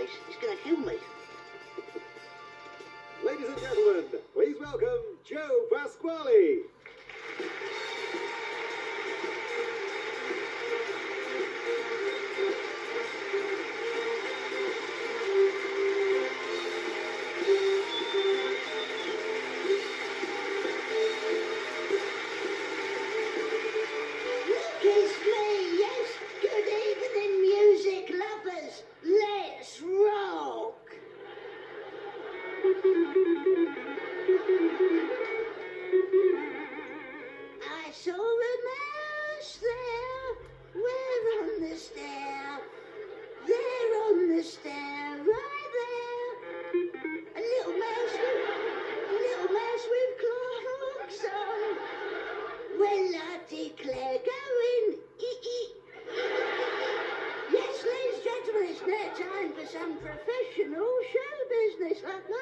this. It's going to kill me. Ladies and gentlemen, please welcome Joe Pasquale. I saw a mouse there, where on the stair, there on the stair, right there. A little mouse with clocks on. Well, I declare, going ee. Yes, ladies and gentlemen, it's now time for some professional show business. I've got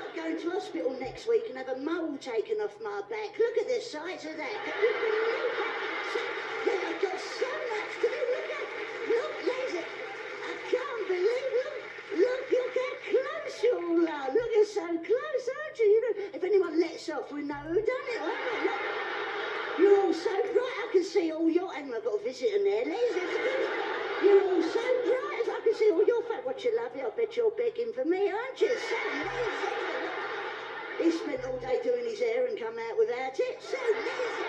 to go into hospital next week and have a mole taken off my back. Look at the size of that. Can you believe that? I've got so much to do. Look, ladies, I can't believe it. Look how close you all are. Look, you're so close, aren't you? You know, if anyone lets off, we know who done it, won't we? Look, you're all so bright. I can see all your... Hang on, I've got a visitor there, ladies. You're all so bright as I can see all your face. What you love, I bet you're begging for me, aren't you? So lazy. He spent all day doing his hair and come out without it. So lazy.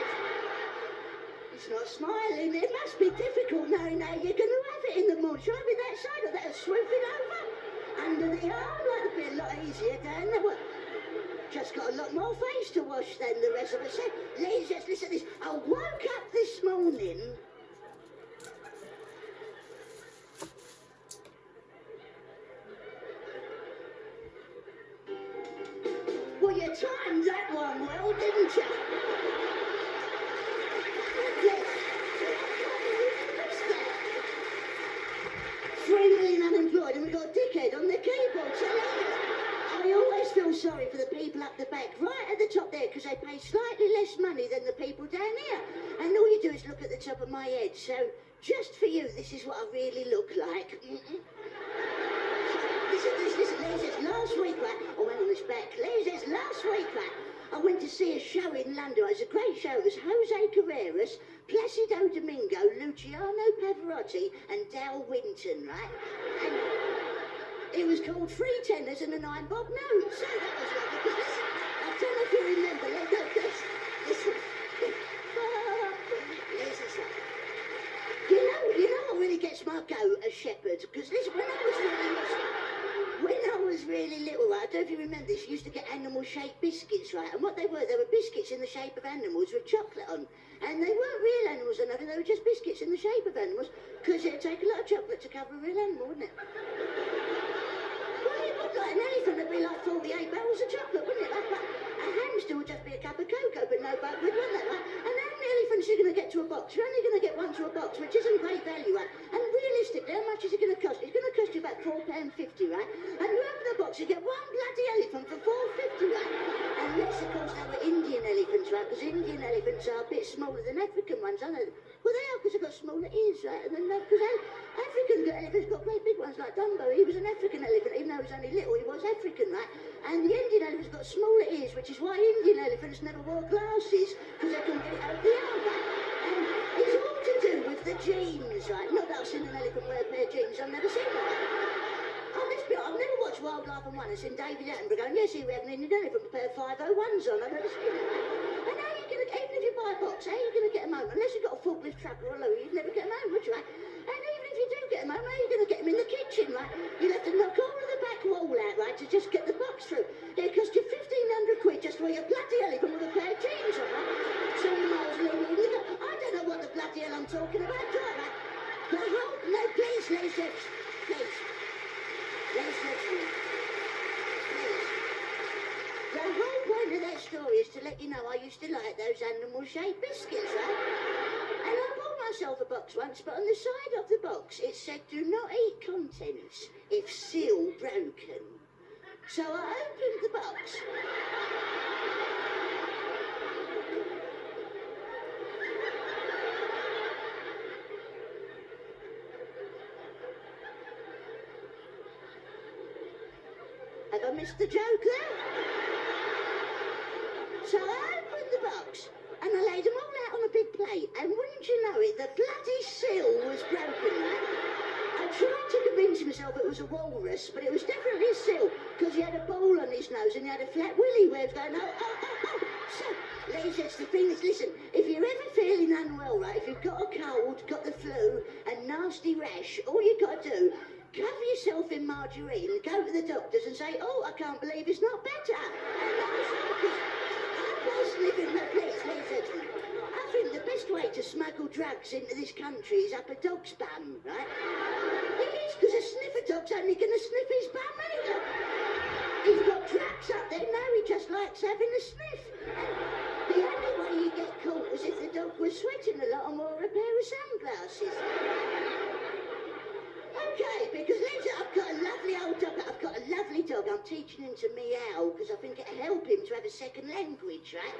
He's not smiling. It must be difficult knowing how you're going to have it in the morning. Should I be that side or that swooping over? Under the arm, that'd be a lot easier down there. Well, just got a lot more face to wash than the rest of us. So, ladies, just listen to this. I woke up this morning... Well, you timed that one well, didn't you? Yes. 3 million unemployed and we've got a dickhead on the keyboard. So I always feel sorry for the people up the back, right at the top there, because they pay slightly less money than the people down here. And all you do is look at the top of my head. So just for you, this is what I really look like. Listen, ladies, last week, right? I went on this back. Ladies, last week, right? I went to see a show in London. It was a great show. It was Jose Carreras, Placido Domingo, Luciano Pavarotti, and Dal Winton, right? And it was called Three Tenors and a 9-bob note. So that was lovely. Because listen, I don't know if you remember. Listen. You know what really gets my goat as shepherd? Because listen, when I was really little, right, I don't know if you remember this, you used to get animal-shaped biscuits, right? And what they were biscuits in the shape of animals with chocolate on. And they weren't real animals or nothing, they were just biscuits in the shape of animals, because it'd take a lot of chocolate to cover a real animal, wouldn't it? Well, it would like an elephant, it'd be like 48 barrels of chocolate, wouldn't it? Like, a hamster would just be a cup of cocoa, but no buckwheat, wouldn't it? Right? And how many elephants are you going to get to a box? You're only going to get one to a box, which isn't great value, right? And realistically, how much is it going to cost? It's going to cost you about £4.50, right? And you open the box, you get one bloody elephant for £4.50, right? Unless, of course, they were Indian elephants, right? Because Indian elephants are a bit smaller than African ones, aren't they? Well, they are, because they've got smaller ears, right? And then, because African elephants got great big ones, like Dumbo. He was an African elephant, even though he was only little, he was African, right? And the Indian elephants got smaller ears, which is why Indian elephants never wore glasses, because they couldn't get it out of the arm, right? And it's all to do with the genes, right? Not that I've seen an elephant wear a pair of jeans, I've never seen that. I've never watched Wildlife and Wonders and David Attenborough going, yes, here we have an Indian elephant with a pair of 501s on. I've never seen that. And how are you going to get, even if you buy a box, how are you going to get them home? Unless you've got a forklift truck or a lorry, you'd never get them home, would you, right? And even if you do get them home, how are you going to get them in the kitchen, right? You'll have to knock all of the back wall out, right, to just get the box through. It'll cost you 1,500 quid just to wear a bloody elephant with a pair of jeans on, right? So you might as well leave it. I don't know what the bloody hell I'm talking about, do I, right? The whole, no, please, please. The whole point of that story is to let you know I used to like those animal-shaped biscuits, right? And I bought myself a box once, but on the side of the box it said, do not eat contents if seal broken. So I opened the box. I missed the joke there. So I opened the box and I laid them all out on a big plate, and wouldn't you know it, the bloody seal was broken, right? I tried to convince myself it was a walrus, but it was definitely a seal, because he had a ball on his nose and he had a flat willy where he was going, oh, oh, oh, oh. So, ladies, that's the thing is, listen, if you're ever feeling unwell, right, if you've got a cold, got the flu, and nasty rash, all you've got to do, cover yourself in margarine, go to the doctors and say, oh, I can't believe it's not better. And I was living my place, ladies and gentlemen. I think the best way to smuggle drugs into this country is up a dog's bum, right? It is, because a sniffer dog's only going to sniff his bum anyway. He's got drugs up there now, he just likes having a sniff. The only way you get caught is if the dog was sweating a lot and wore a pair of sunglasses. Okay, because listen, I've got a lovely old dog. I've got a lovely dog. I'm teaching him to meow because I think it'll help him to have a second language, right?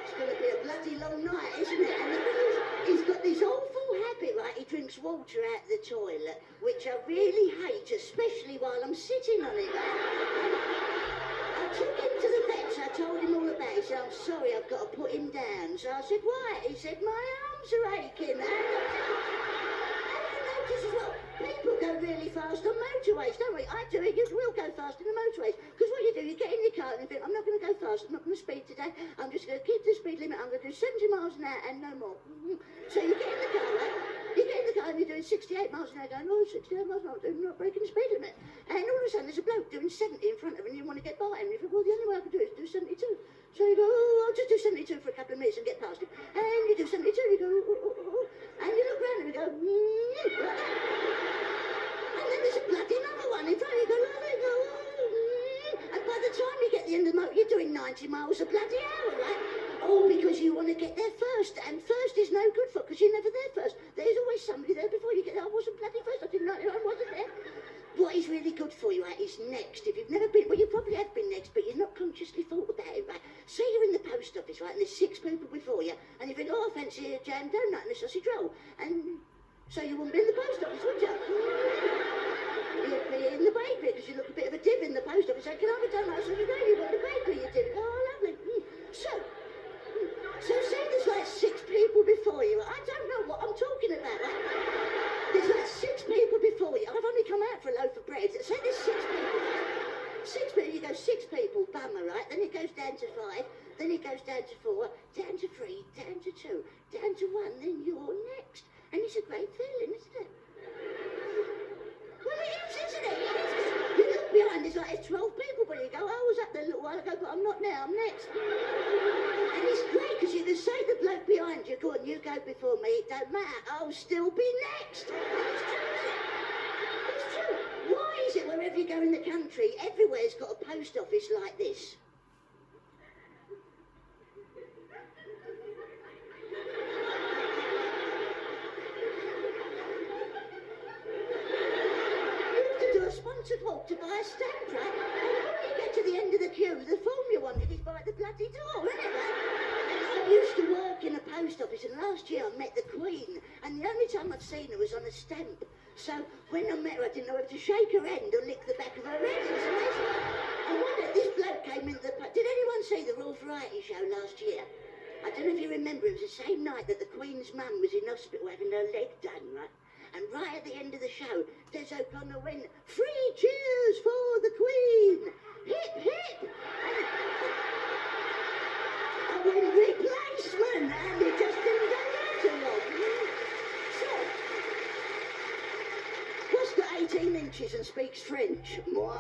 It's going to be a bloody long night, isn't it? And the thing is, he's got this awful habit, right? He drinks water out the toilet, which I really hate, especially while I'm sitting on it, right? I took him to the vets. I told him all about it. He said, I'm sorry, I've got to put him down. So I said, why? He said, my arms are aching. Well, people go really fast on motorways, don't we? I do it, you will go fast in the motorways. Because what you do, you get in your car and you think, I'm not going to go fast, I'm not going to speed today, I'm just going to keep the speed limit, I'm going to do 70 miles an hour and no more. So you get in the car, right? You get in the car and you're doing 68 miles an hour, going, oh, 68 miles an hour, I'm not breaking the speed limit. And all of a sudden there's a bloke doing 70 in front of him and you want to get by him. You think, well, the only way I can do it is do 72. So you go, oh, I'll just do 72 for a couple of minutes and get past him. And you do 72, you go, oh, oh, oh, oh. And you look round and you go, like that. And then there's a bloody another one in front of you, go, like that, you go, and by the time you get to the end of the motor, you're doing 90 miles a bloody hour, right? All because you want to get there first, and first is no good for, because you're never there first. There's always somebody there before you get there. I wasn't bloody first, I wasn't there. What is really good for you, right, is next. If you've never been, well, you probably have been next, but you're not consciously thought about it, right? Say you're in the post office, right, and there's 6 people before you, and you think, oh, I fancy a jam donut and a sausage roll, and so you wouldn't be in the post office, would you? You'd be in the bakery, because you look a bit of a div in the post office, say, can I have a donut and sausage roll? You've got the bakery, you did. Oh, lovely. So say there's like 6 people before you. I don't know what I'm talking about, right? There's like 6 people before you. I've only come out for a loaf of bread. Say there's 6 people, right? 6 people, you go 6 people, bummer, right? Then it goes down to 5, then it goes down to 4, down to 3, down to 2, down to 1, then you're next. And it's a great feeling, isn't it? Well, it is, isn't it? You look behind, there's like 12 people, but you go, I was up there a little while ago, but I'm not now, I'm next. And it's great, because you can say the bloke behind you, go on, you go before me, it don't matter, I'll still be next. And it's true, isn't it? It's true. Why is it wherever you go in the country, everywhere's got a post office like this? Sponsored walk to buy a stamp, right? And when you get to the end of the queue, the form you wanted is by the bloody door, isn't it, right? I used to work in a post office, and last year I met the Queen, and the only time I'd seen her was on a stamp. So when I met her, I didn't know whether to shake her hand or lick the back of her head. It was amazing. And one day this bloke came into the... Did anyone see the Royal Variety Show last year? I don't know if you remember, it was the same night that the Queen's mum was in hospital having her leg done, right? And right at the end of the show, Des O'Connor went, 3 cheers for the Queen! Hip, hip! I went, replacement! And it just didn't go there too long. So, what's got 18 inches and speaks French? Moi!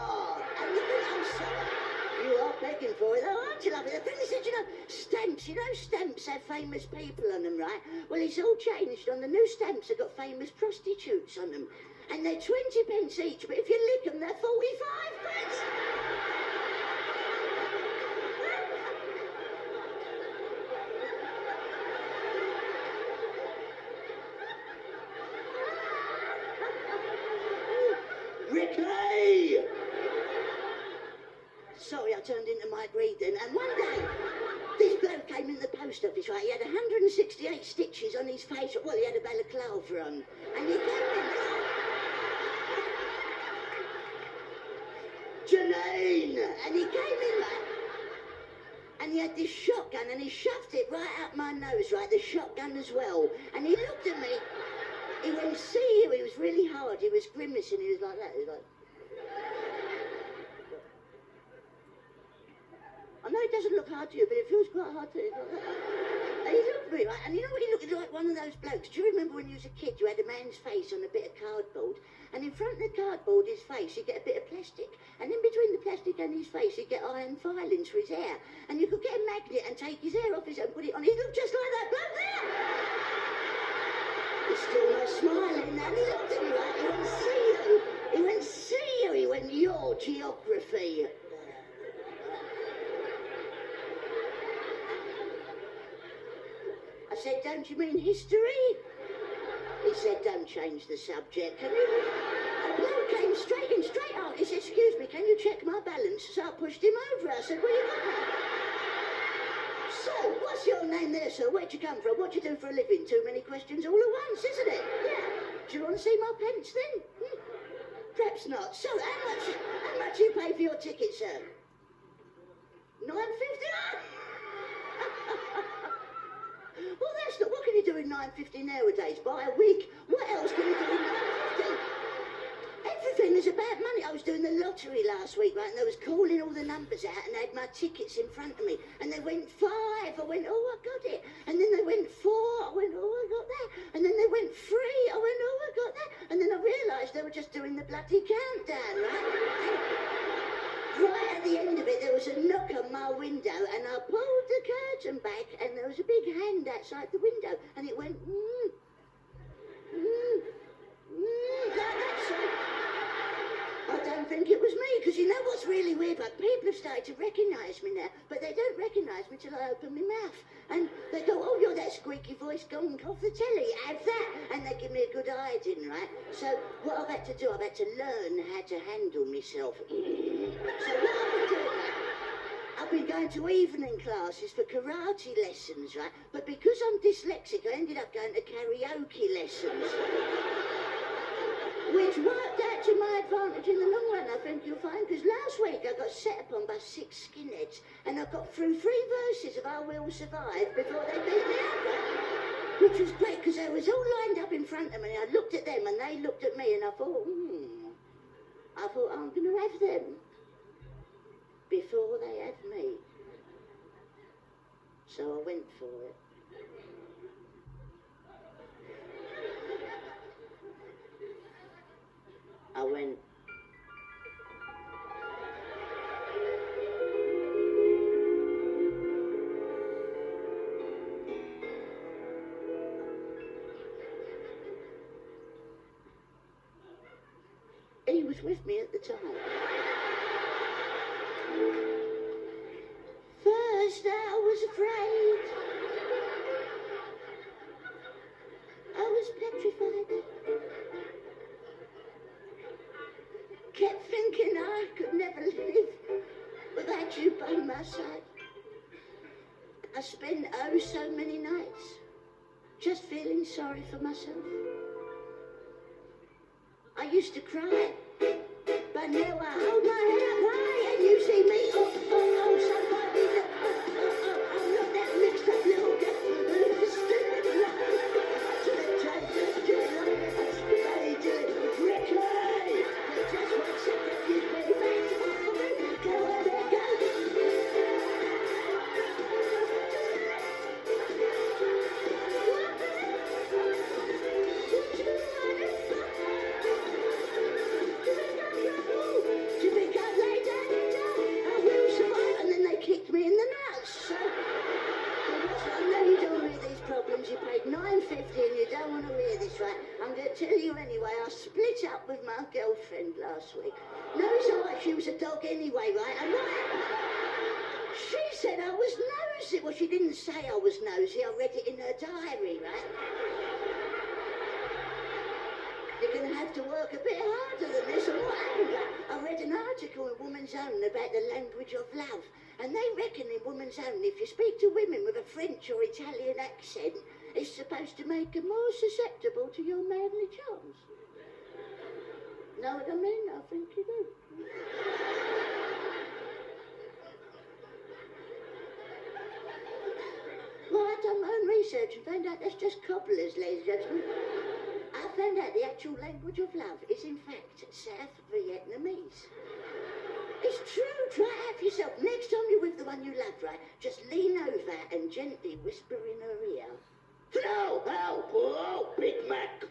And I'm sorry. You are begging for it, though, aren't you, lovely? The thing is, you know, stamps, stamps have famous people on them, right? Well, it's all changed. On the new stamps, they've got famous prostitutes on them. And they're 20 pence each, but if you lick them, they're 45 pence. Ricky! Sorry, I turned into Mike Reed then. And one day, this bloke came in the post office, right? He had 168 stitches on his face. Well, he had a balaclava on. And he came in. Janine! And he came in, right? And he had this shotgun, and he shoved it right out my nose, right? The shotgun as well. And he looked at me. He went, see you. He was really hard. He was grimacing. He was like that. He was like... I know it doesn't look hard to you, but it feels quite hard to you. And he looked at me, right? And you know what he looked like? One of those blokes. Do you remember when you was a kid, you had a man's face on a bit of cardboard? And in front of the cardboard, his face, you get a bit of plastic. And in between the plastic and his face, you get iron filings for his hair. And you could get a magnet and take his hair off his head and put it on. He looked just like that bloke there. He's still not smiling. And he looked at me, right? He went, see you. He went, see you. He went, your geography. I said, don't you mean history? He said, don't change the subject. Can you? The bloke came straight on. He said, excuse me, can you check my balance? So I pushed him over. I said, well, you got that? So, what's your name there, sir? Where'd you come from? What do you do for a living? Too many questions all at once, isn't it? Yeah. Do you want to see my pence then? Perhaps not. So, how much you pay for your ticket, sir? £9.50? Well, that's not... What can you do in £9.50 nowadays? Buy a wig? What else can you do in £9.50? Everything is about money. I was doing the lottery last week, right, and I was calling all the numbers out, and they had my tickets in front of me, and they went 5. I went, oh, I got it. And then they went 4. I went, oh, I got that. And then they went 3. I went, oh, I got that. And then I realised they were just doing the bloody countdown, right? Right at the end of it, there was a knock on my window, and I pulled the curtain back, and there was a big hand outside the window, and it went, like that, so I don't think it was me, because you know what's really weird? Like, people have started to recognise me now, but they don't recognise me till I open my mouth. And they go, oh, you're that squeaky voice gone off the telly, have that. And they give me a good hiding, right? So what I've had to do, I've had to learn how to handle myself. So what I've been doing, right? I've been going to evening classes for karate lessons, right? But because I'm dyslexic, I ended up going to karaoke lessons. Which worked out to my advantage in the long run, I think you'll find, because last week I got set upon by 6 skinheads, and I got through 3 verses of I Will Survive before they beat me up, right? Which was great, because they was all lined up in front of me, and I looked at them, and they looked at me, and I thought, I'm going to have them before they have me. So I went for it. I went. He was with me at the time. First I was afraid. I was petrified. Kept thinking I could never live without you by my side. I spent oh so many nights just feeling sorry for myself. I used to cry, but now I hold my head up high and you see me, somebody, I'm not that mixed up little girl. You paid £9.50 and you don't want to hear this, right? I'm going to tell you anyway, I split up with my girlfriend last week. No, it's all right, she was a dog anyway, right? And what happened? She said I was nosy. Well, she didn't say I was nosy, I read it in her diary, right? You're going to have to work a bit harder than this. And what happened? I read an article in Woman's Own about the language of love. And they reckon in Woman's Own, if you speak to women with a French or Italian accent, it's supposed to make them more susceptible to your manly charms. Know what I mean? I think you do. research and found out that's just cobblers, ladies and gentlemen. I found out the actual language of love is, in fact, South Vietnamese. It's true. Try it out for yourself. Next time you're with the one you love, right, just lean over and gently whisper in her ear, "Hello, help, oh, Big Mac."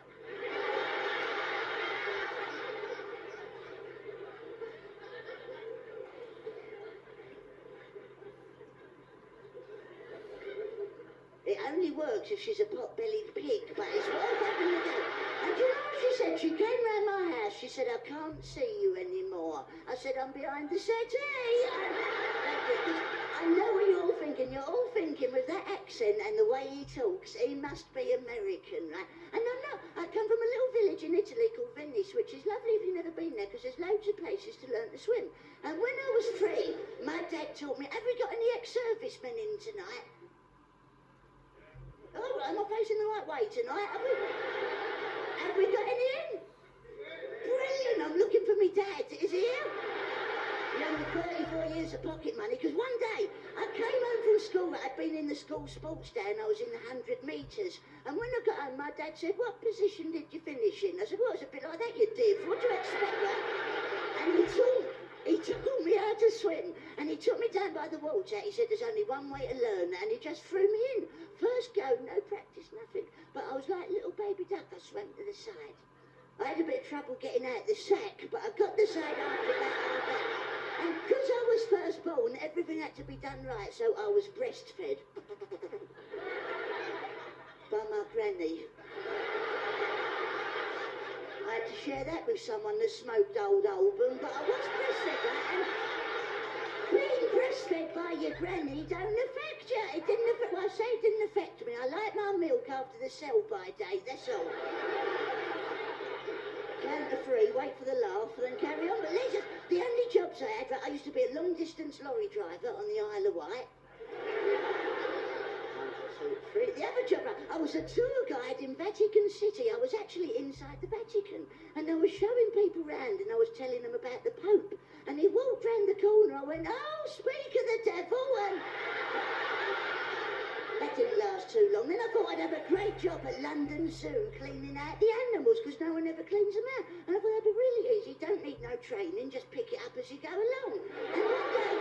It only works if she's a pot-bellied pig, but it's worth having a go. And you know what she said? She came round my house. She said, "I can't see you anymore." I said, "I'm behind the settee." I know what you're all thinking. You're all thinking with that accent and the way he talks, he must be American, right? And I'm not. I come from a little village in Italy called Venice, which is lovely if you've never been there, because there's loads of places to learn to swim. And when I was 3, my dad taught me, "Have we got any ex-servicemen in tonight?" Oh, am I facing the right way tonight? Have we got any in? Brilliant, I'm looking for me dad. Is he here? You know, 34 years of pocket money, because one day I came home from school. I'd been in the school sports day and I was in the 100 metres. And when I got home, my dad said, "What position did you finish in?" I said, "Well, it's a bit like that, you div. What do you expect, right?" And he taught me how to swim, and he took me down by the water. He said, "There's only one way to learn," and he just threw me in. First go, no practice, nothing. But I was like a little baby duck. I swam to the side. I had a bit of trouble getting out the sack, but I got the side after that. And because I was first born, everything had to be done right, so I was breastfed by my granny. I had to share that with someone that smoked old Oldham, but I was breastfed, right? And being breastfed by your granny don't affect you. It didn't affect, well, I say it didn't affect me. I like my milk after the sell-by date, that's all. Count to 3, wait for the laugh, then carry on. But listen, the only jobs I had, I used to be a long-distance lorry driver on the Isle of Wight. The other job, I was a tour guide in Vatican City. I was actually inside the Vatican, and I was showing people round, and I was telling them about the Pope. And he walked round the corner. I went, "Oh, speak of the devil!" And that didn't last too long. Then I thought I'd have a great job at London Zoo cleaning out the animals, because no one ever cleans them out. And I thought that'd be really easy. Don't need no training, just pick it up as you go along. And one day,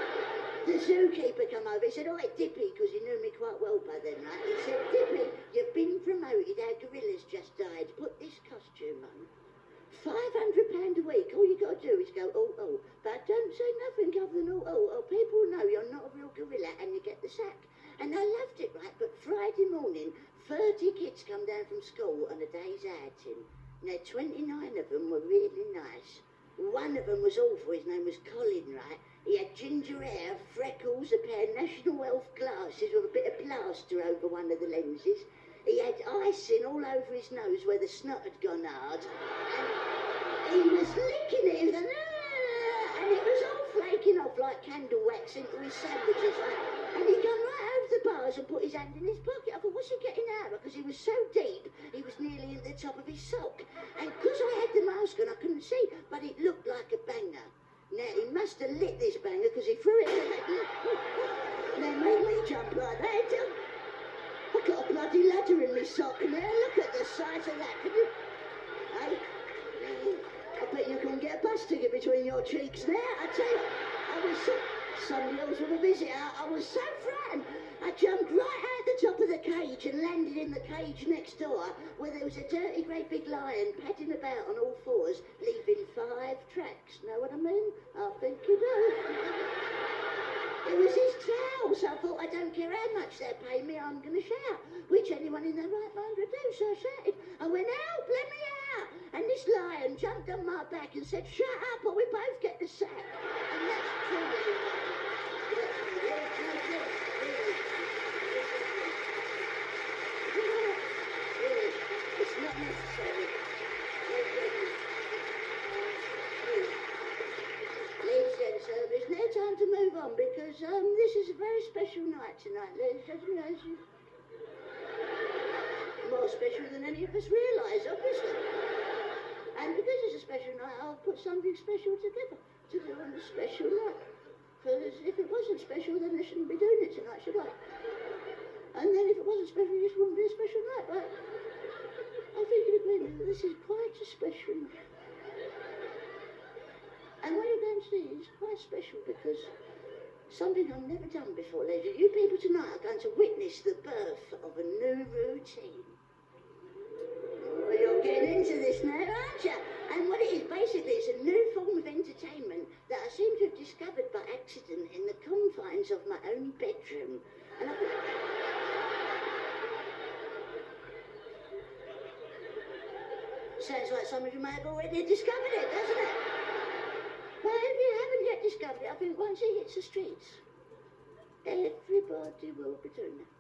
the zookeeper come over. He said, "Oh, Dippy," because he knew me quite well by then, right? He said, "Dippy, you've been promoted. Our gorilla's just died. Put this costume on. £500 a week. All you got to do is go, oh, oh. But don't say nothing other than, oh, oh, oh. People know you're not a real gorilla and you get the sack." And I loved it, right? But Friday morning, 30 kids come down from school on a day's outing. Now, 29 of them were really nice. One of them was awful. His name was Colin, right? He had ginger hair, freckles, a pair of National Health glasses with a bit of plaster over one of the lenses. He had icing all over his nose where the snot had gone hard. And he was licking it. He was like, "Ah," and it was all flaking off like candle wax into his sandwiches. Right? And he come right over the bars and put his hand in his pocket. I thought, what's he getting out of? Because he was so deep, he was nearly at the top of his sock. And because I had the mask on, I couldn't see, but it looked like a banger. Now, he must have lit this banger because he threw it in the They made me jump like that. I've got a bloody ladder in my sock now. Look at the size of that. Can you? Hey, I bet you can get a bus ticket between your cheeks there. I tell you, I was somebody else with a visitor. I was so frightened. I jumped right out the top of the cage and landed in the cage next door where there was a dirty great big lion padding about on all fours, leaving 5 tracks. Know what I mean? I think you do. It was his tail, so I thought, I don't care how much they pay me, I'm going to shout, which anyone in their right mind would do, so I shouted. I went, "Help, let me out!" And this lion jumped on my back and said, "Shut up or we both get the sack." And that's truly... It's not necessary. There's no time to move on because this is a very special night tonight, ladies and gentlemen. More special than any of us realise, obviously. And because it's a special night, I'll put something special together to do on a special night. Because if it wasn't special, then I shouldn't be doing it tonight, should I? And then if it wasn't special, this wouldn't be a special night. But I think you'd agree with me that this is quite a special night. And what you're going to see is quite special because something I've never done before, ladies. You people tonight are going to witness the birth of a new routine. Well, you're getting into this now, aren't you? And what it is, basically, it's a new form of entertainment that I seem to have discovered by accident in the confines of my own bedroom. And I thought... Sounds like some of you may have already discovered it, doesn't it? Well, if you haven't yet discovered it, I think once it hits the streets, everybody will be doing it.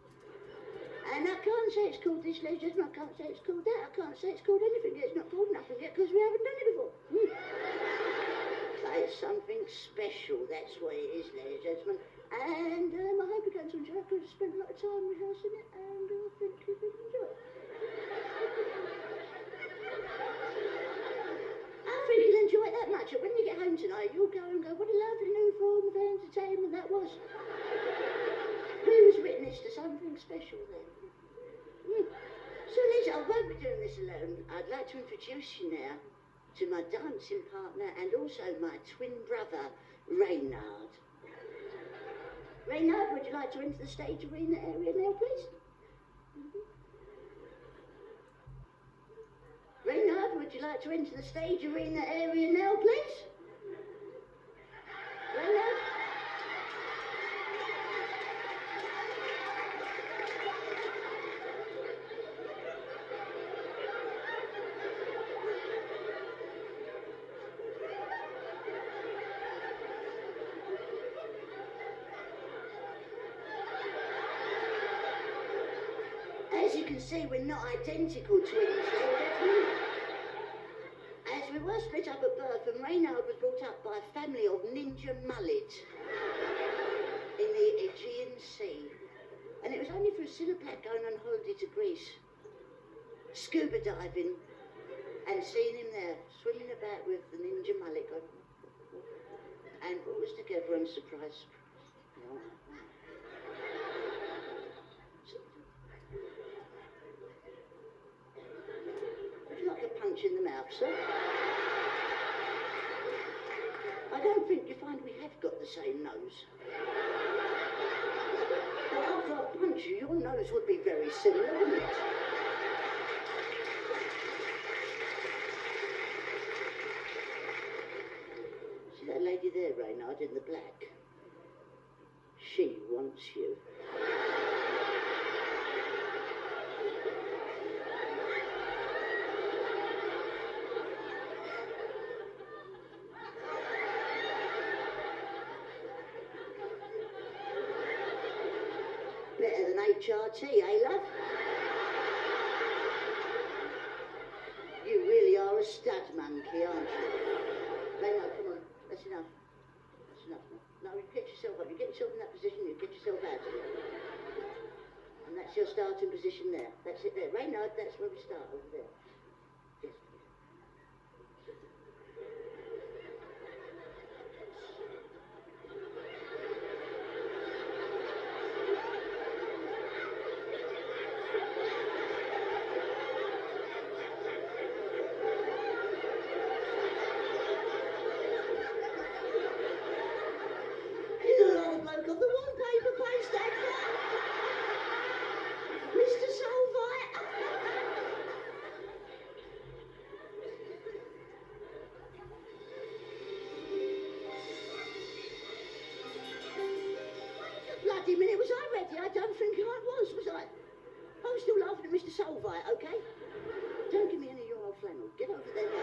And I can't say it's called this, ladies and gentlemen, I can't say it's called that, I can't say it's called anything yet, it's not called nothing yet, because we haven't done it before. But it's something special, that's what it is, ladies and gentlemen. And I hope you're going to enjoy it, because I spent a lot of time rehearsing it, and I think you will enjoy it. I think you'll enjoy it that much, that when you get home tonight, you'll go and go, what a lovely new form of entertainment that was. We was witness to something special then. So Liz, I won't be doing this alone. I'd like to introduce you now to my dancing partner and also my twin brother, Reynard. Reynard, would you like to enter the stage arena area now, please? Reynard, would you like to enter the stage arena area now, please? Reynard? As you can see, we're not identical twins, ladies and gentlemen. As we were split up at birth, and Reynard was brought up by a family of ninja mullet in the Aegean Sea. And it was only through Cilla Black going on holiday to Greece, scuba diving, and seeing him there, swimming about with the ninja mullet, and brought us together on surprise. Like a punch in the mouth, sir. I don't think you find we have got the same nose. But after I punch you, your nose would be very similar, wouldn't it? See that lady there, Reynard, in the black? She wants you. Better than HRT, eh, love? You really are a stud monkey, aren't you? Reynard, come on, that's enough. That's enough now. No, you get yourself up, you get yourself in that position, you get yourself out of it. And that's your starting position there. That's it there. Reynard, that's where we start, over there. Yes. Bloody minute, was I ready? I don't think I was I? I was still laughing at Mr. Solvite, okay? Don't give me any of your old flannel. Get over there now.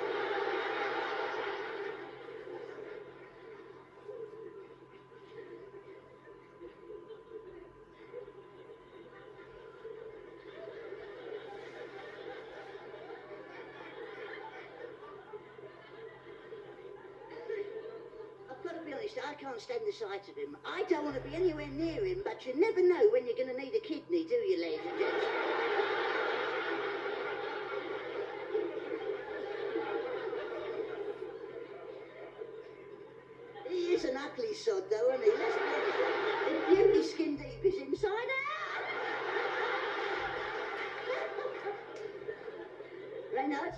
I can't stand the sight of him. I don't want to be anywhere near him, but you never know when you're going to need a kidney, do you, ladies and gents? He is an ugly sod, though, isn't he? Let's be honest. The beauty skin deep is inside out. not?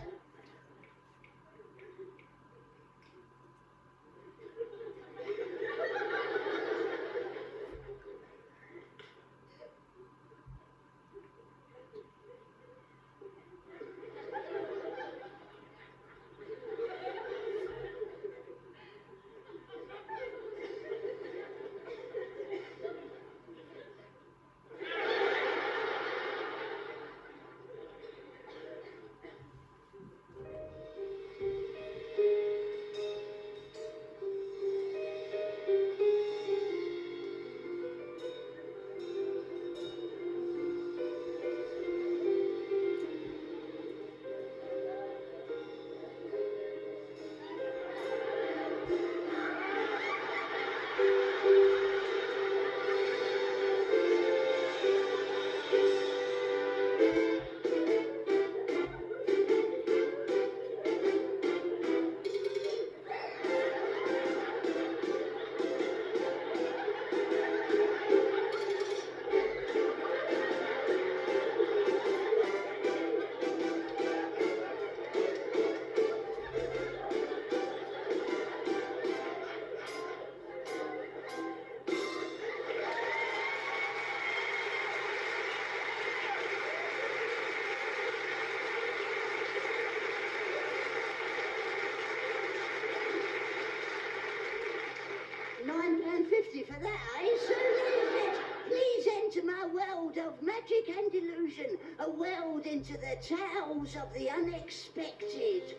£9.50 for that, eh? So please enter my world of magic and illusion, a world into the tales of the unexpected.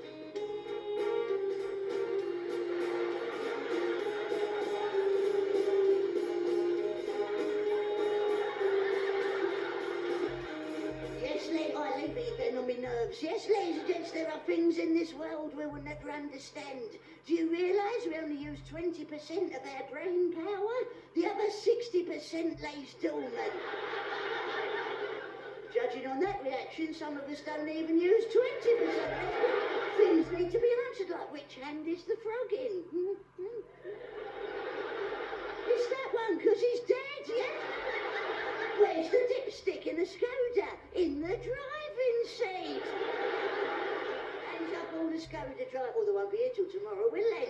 Yes, ladies and gents, there are things in this world we will never understand. Do you realise we only use 20% of our brain power? The other 60% lays dormant. Judging on that reaction, some of us don't even use 20%. Things need to be answered like, which hand is the frog in? It's that one, because he's dead, yeah? Where's the dipstick in a Skoda? In the driving seat. Hands up all the Skoda drive. Well, they won't be here till tomorrow, will they?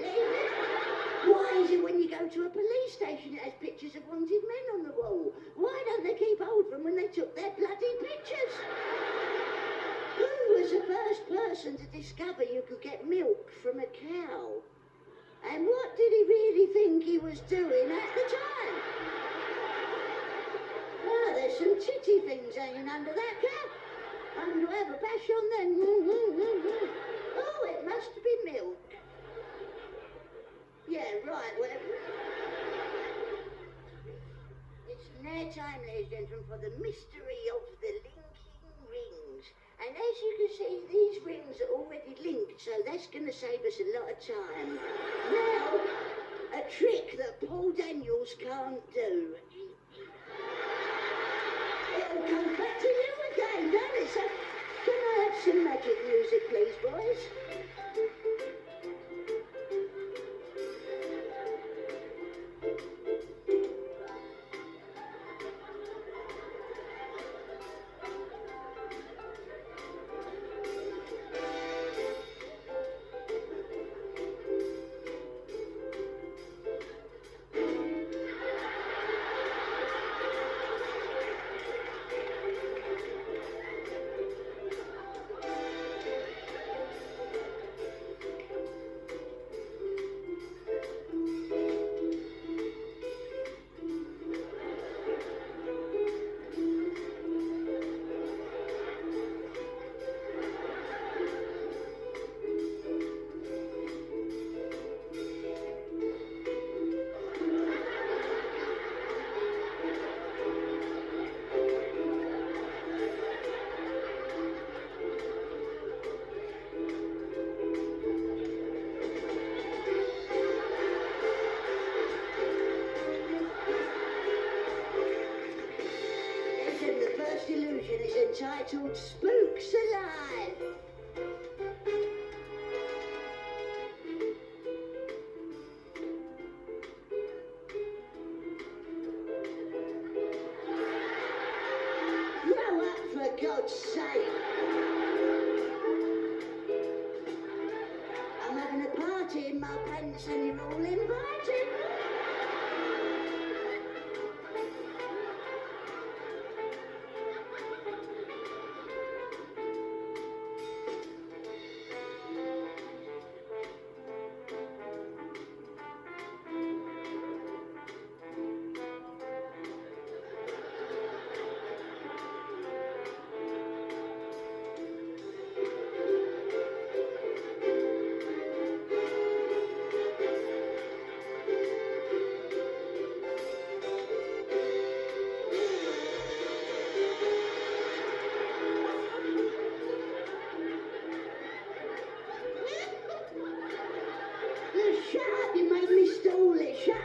Why is it when you go to a police station it has pictures of wanted men on the wall? Why don't they keep hold of them when they took their bloody pictures? Who was the first person to discover you could get milk from a cow? And what did he really think he was doing at the time? Ah, there's some titty things hanging under that cap. I'm going to have a bash on them. Oh, it must be milk. Yeah, right, well... It's now time, ladies and gentlemen, for the mystery of the linking rings. And as you can see, these rings are already linked, so that's going to save us a lot of time. Now, a trick that Paul Daniels can't do. It'll come back to you again, don't it? So, can I have some magic music, please, boys? Entitled Spooks Alive. Grow up, for God's sake. events and you're all invited. Shut up, you made me stall it, shut up.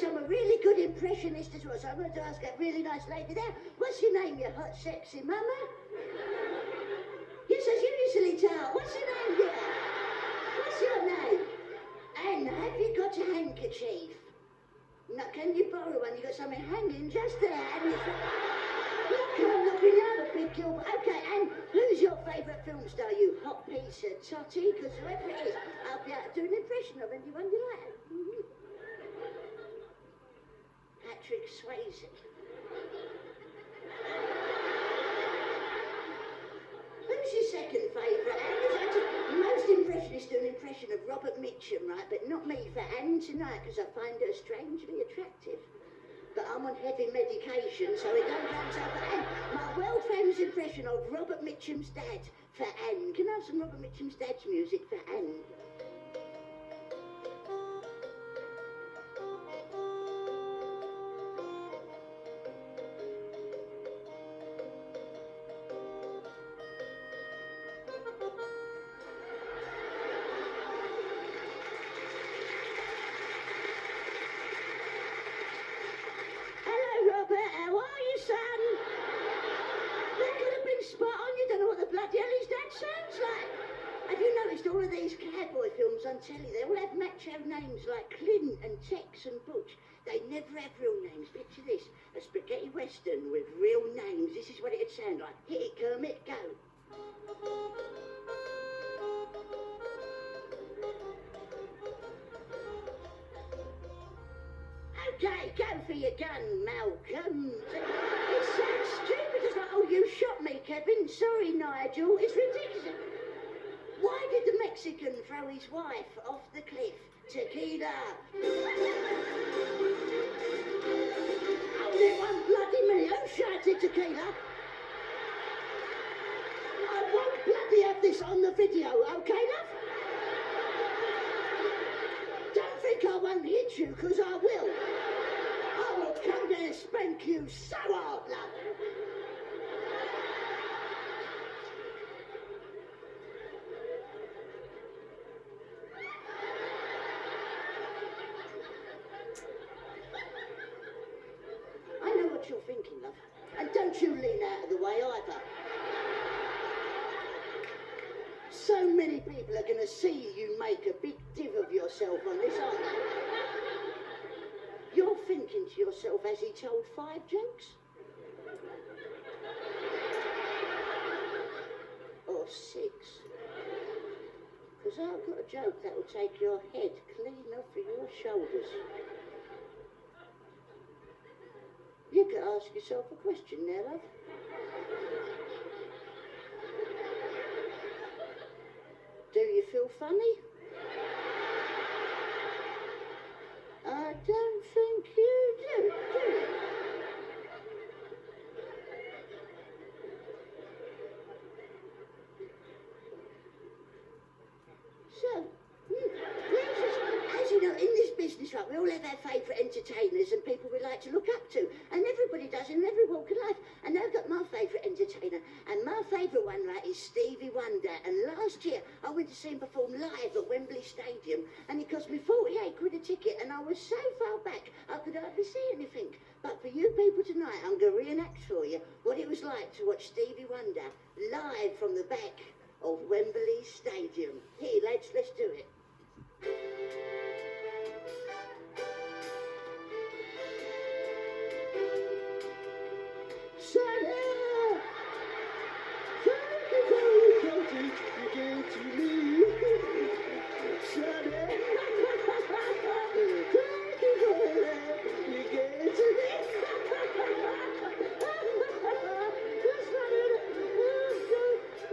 I'm a really good impressionist as well, so I'm going to ask that really nice lady there, what's your name, you hot, sexy mama? Yes, as you usually tell. What's your name, dear? What's your name? And have you got a handkerchief? No, can you borrow one? You got something hanging just there, and it's... Look, I'm looking out a big Gilbert. Okay, and who's your favourite film star, you hot piece of totty? Because whoever it is, I'll be able to do an impression of anyone you like. Patrick Swayze. Who's your second favourite? Most impressionists do an impression of Robert Mitchum, right? But not me for Anne tonight, because I find her strangely attractive. But I'm on heavy medication, so it don't count so for Anne. My world-famous impression of Robert Mitchum's dad for Anne. Can I have some Robert Mitchum's dad's music for Anne? All of these cowboy films on telly, they all have macho names like Clint and Tex and Butch. They never have real names. Picture this, a spaghetti western with real names. This is what it'd sound like. Hit it, Kermit, go. Okay, go for your gun, Malcolm. It sounds stupid. It's like, oh, you shot me, Kevin. Sorry, Nigel. It's ridiculous. Why did the Mexican throw his wife off the cliff? Tequila. Only one bloody minute. Who shouted tequila? I won't bloody have this on the video, okay, love? Don't think I won't hit you, because I will. I will come there and spank you so hard, love. You're thinking, love. And don't you lean out of the way either. So many people are going to see you make a big div of yourself on this, aren't they? You're thinking to yourself, has he told 5 jokes? Or 6? Because I've got a joke that will take your head clean off of your shoulders. You could ask yourself a question there, love. Do you feel funny? I don't think you do you? So, yes, like we all have our favourite entertainers and people we like to look up to, and everybody does in every walk of life. And I've got my favourite entertainer, and my favourite one, right, is Stevie Wonder. And last year I went to see him perform live at Wembley Stadium, and it cost me 48 quid a ticket, and I was so far back I could hardly see anything. But for you people tonight, I'm going to reenact for you what it was like to watch Stevie Wonder live from the back of Wembley Stadium. Here, lads, let's do it. Sonny! Thank you for the coating you gave to me. Sonny! Thank you for the love you gave to me. That's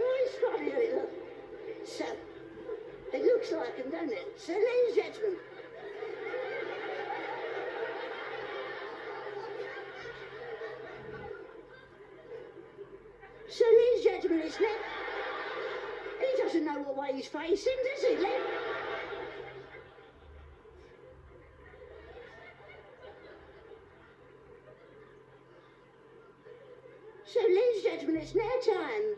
funny, it's funny, isn't it? Look. So, it looks like him, doesn't it? So, ladies and gentlemen, it's Len. He doesn't know what way he's facing, does he, Len? So, ladies and gentlemen, it's now time.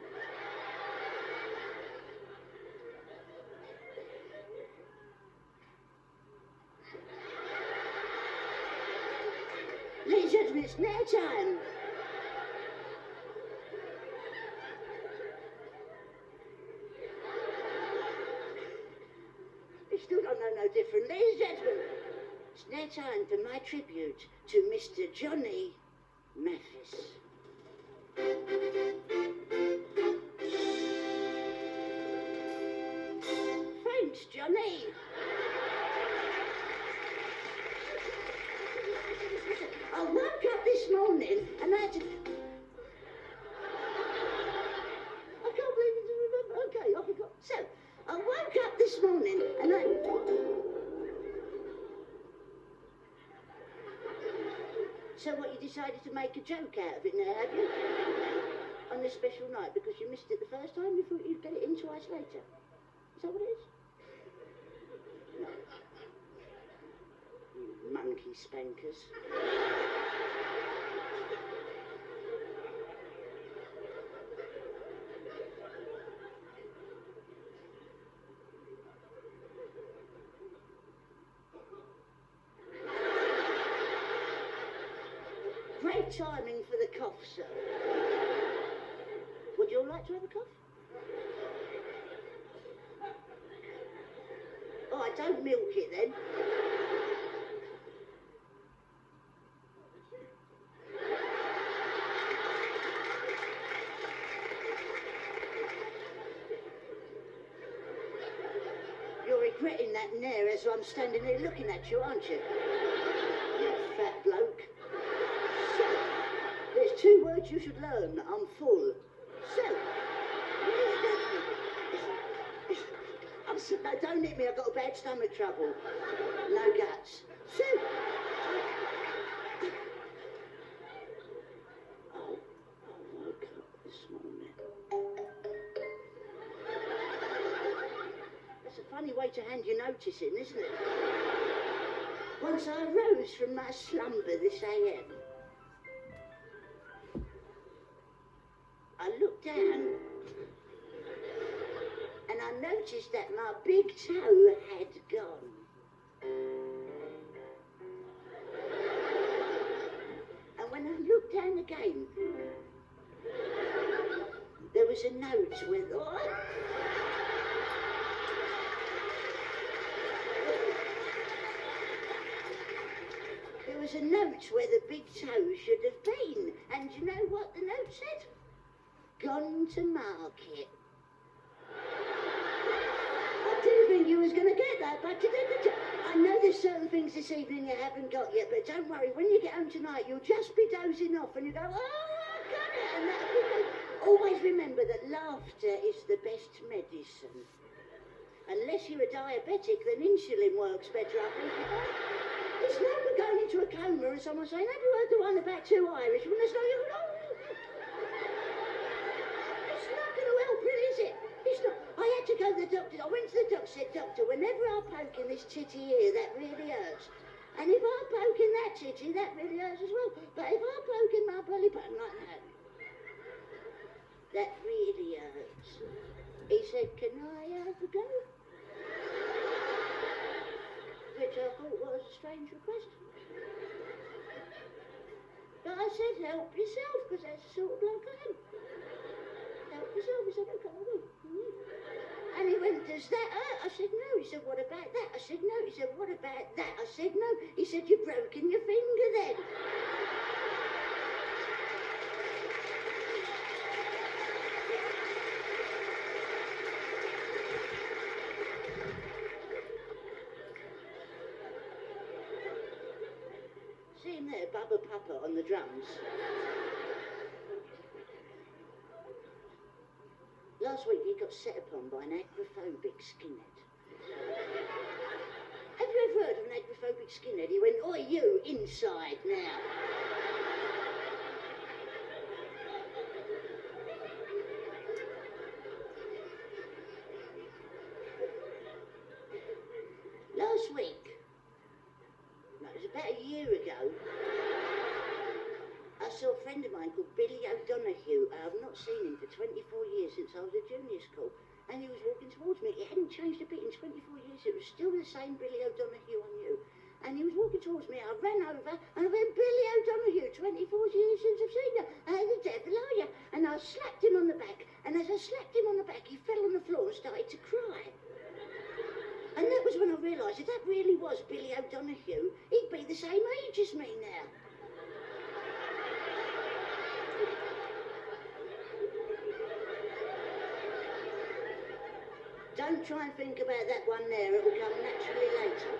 Ladies and gentlemen, it's now time. Still don't know no different. Ladies and gentlemen, it's now time for my tribute to Mr. Johnny Mathis. Thanks, Johnny. I woke up this morning and I had to... I can't believe it. Okay, I forgot. So, I woke up this morning and I... So what, you decided to make a joke out of it now, have you? On this special night, because you missed it the first time, you thought you'd get it in twice later. Is that what it is? No. You monkey spankers. Great timing for the cough, sir. Would you all like to have a cough? Oh, I don't milk it then. You're regretting that now as I'm standing here looking at you, aren't you? You fat bloke. So, there's two words you should learn. I'm full. So, no, don't hit me. I've got a bad stomach trouble. No guts. So, I woke up this morning. That's a funny way to hand your notice in, isn't it? Once I rose from my slumber this AM, I looked down and I noticed that my big toe had gone. And when I looked down again, there was a note with... There was a note where the big toe should have been. And you know what the note said? Gone to market. I didn't think you was going to get that, but I know there's certain things this evening you haven't got yet, but don't worry, when you get home tonight, you'll just be dozing off and you go, oh, I got it, and that'll be good. Always remember that laughter is the best medicine. Unless you're a diabetic, then insulin works better, I think. It's no good going into a coma and someone saying, have you heard the one about two Irish? When there's no... It's not going to help, really, is it? It's not. I had to go to the doctor. I went to the doctor, said, doctor, whenever I poke in this titty here, that really hurts. And if I poke in that titty, that really hurts as well. But if I poke in my belly button like that, that really hurts. He said, can I have a go? Which I thought was a strange request. But I said, help yourself, because that's the sort of bloke I am. Help yourself. He said, okay, I will. And he went, does that hurt? I said, no. He said, what about that? I said, no. He said, what about that? I said, no. He said, you've broken your finger then. See him there, Bubba Papa on the drums. Last week he got set upon by an agoraphobic skinhead. Have you ever heard of an agoraphobic skinhead? He went, oi you, inside now. Last week, no, it was about a year ago, I saw a friend of mine called Billy O'Donoghue. I've not seen him for 24 years since I was at junior school. And he was walking towards me. It hadn't changed a bit in 24 years. It was still the same Billy O'Donoghue I knew. And he was walking towards me. I ran over and I went, Billy O'Donoghue, 24 years since I've seen you. How the devil are you? And I slapped him on the back. And as I slapped him on the back, he fell on the floor and started to cry. And that was when I realised if that really was Billy O'Donoghue, he'd be the same age as me now. Don't try and think about that one there, it will come naturally later.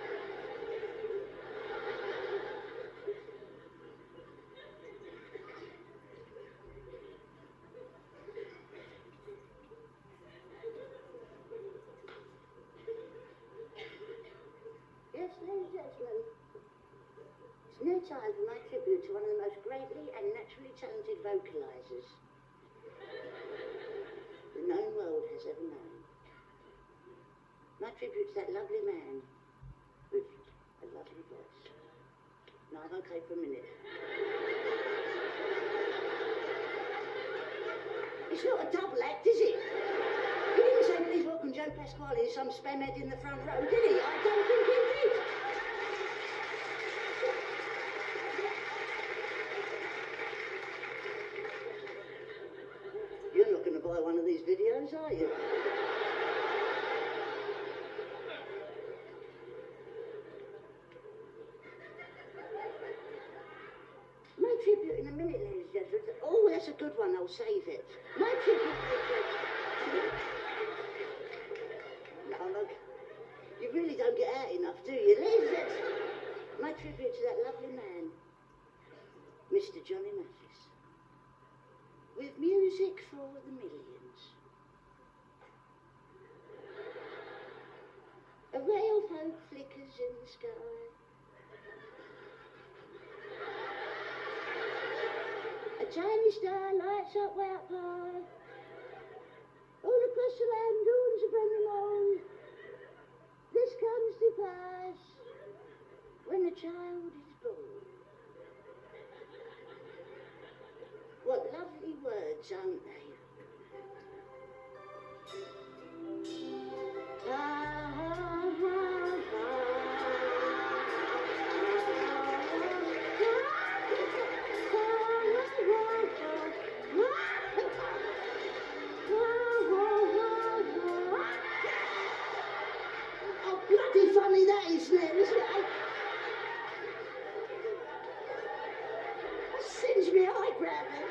Yes, ladies and gentlemen, it's no time for my tribute to one of the most greatly and naturally talented vocalisers the known world has ever known. My tribute to that lovely man with a lovely voice. No, I'm okay for a minute. It's not a double act, is it? He didn't say, please welcome Joe Pasquale and some spam head in the front row, did he? I don't think he did. You're not going to buy one of these videos, are you? Tribute in a minute, ladies and gentlemen. Oh, that's a good one. I'll save it. My tribute. No, look. You really don't get out enough, do you, ladies and gentlemen? My tribute to that lovely man, Mr. Johnny Mathis, with music for the millions. A ray of hope flickers in the sky. A tiny star lights up way up high. All across the land dawns upon them all. This comes to pass when the child is born. What lovely words, aren't they? Funny that is, isn't it? That singed me eyebrow then.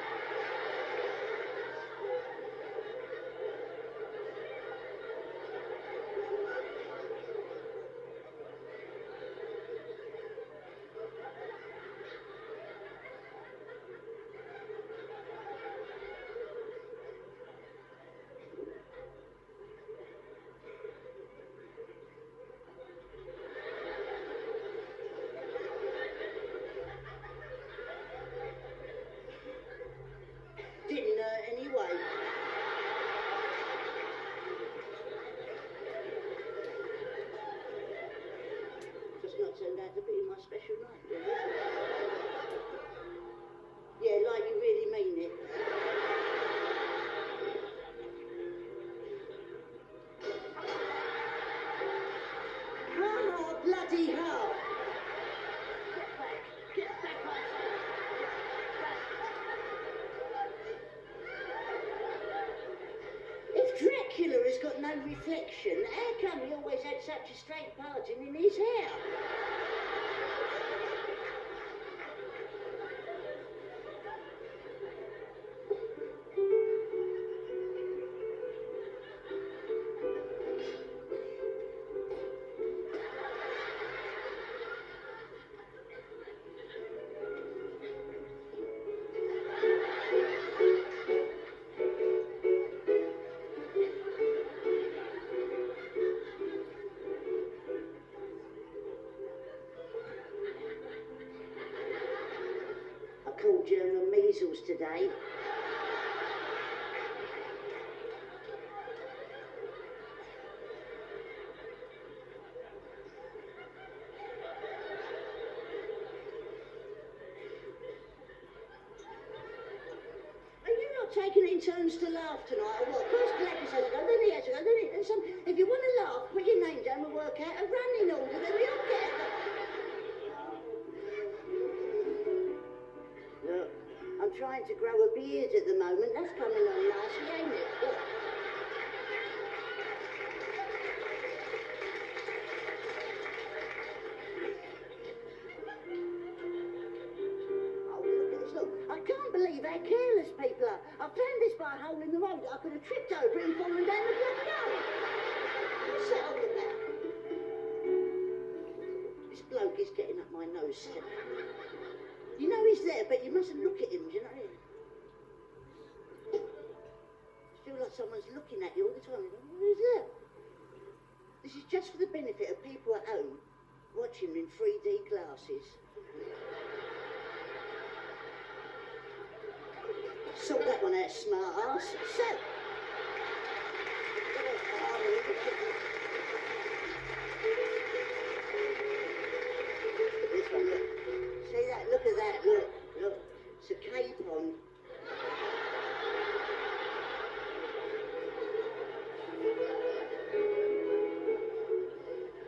turned out to be my special night, really. Yeah, like you really mean it. Oh, bloody hell. Get back, I say. If Dracula has got no reflection, how come he always had such a straight margin in his hair? I called you on measles today. Taking it in turns to laugh tonight, or what? First Gladys has to go, then he has to go, then he... And some, if you want to laugh, put your name down and work out a running order, then we all get it. Look, I'm trying to grow a beard at the moment. That's coming on nicely, ain't it? Look. I can't believe how careless people are. I found this by a hole in the road. I could have tripped over it and fallen down the bloody road. What's that all about? This bloke is getting up my nose. You know he's there, but you mustn't look at him, do you know? I feel like someone's looking at you all the time. Who's there? This is just for the benefit of people at home watching in 3D glasses. Sort that one out, smart ass. So. This one, look. See that? Look at that. Look. It's a capon.